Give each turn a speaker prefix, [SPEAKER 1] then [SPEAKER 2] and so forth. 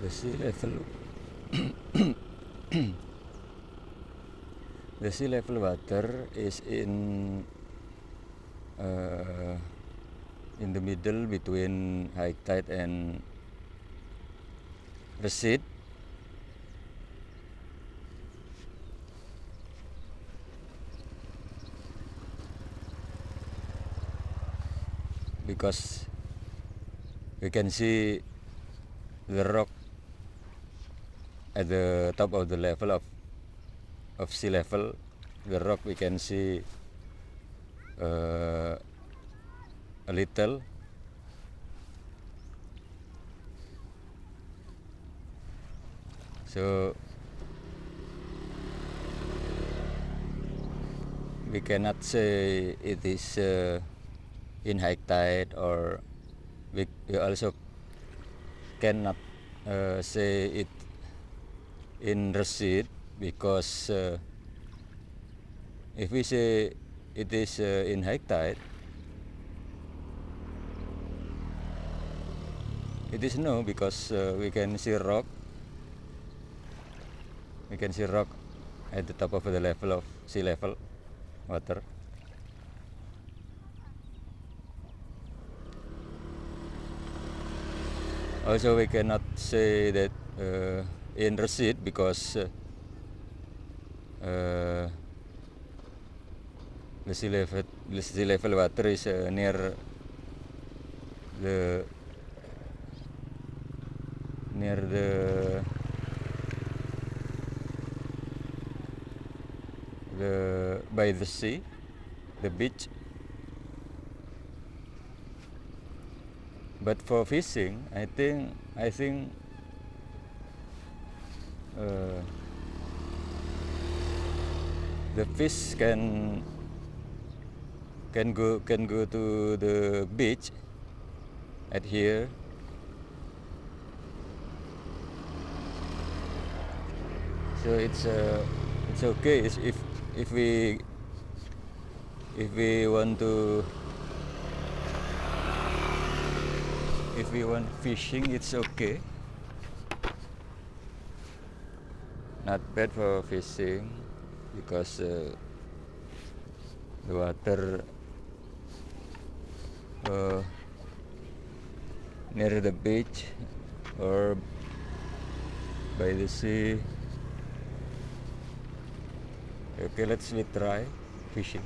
[SPEAKER 1] The sea level the sea level water is in the middle between high tide and recede. Because we can see the rock at the top of the level of sea level. The rock we can see a little. So we cannot say it is in high tide, or we also cannot say it in recede, because if we say it is in high tide, it is no, because we can see rock. We can see rock at the top of the level of sea level water. Also, we cannot say that in recede, because the sea level water is near the by the sea, the beach. But for fishing, I think the fish can go to the beach at here. So it's okay if we want to, if we want fishing, it's okay. Not bad for fishing, because the water near the beach or by the sea. Okay, let's try fishing.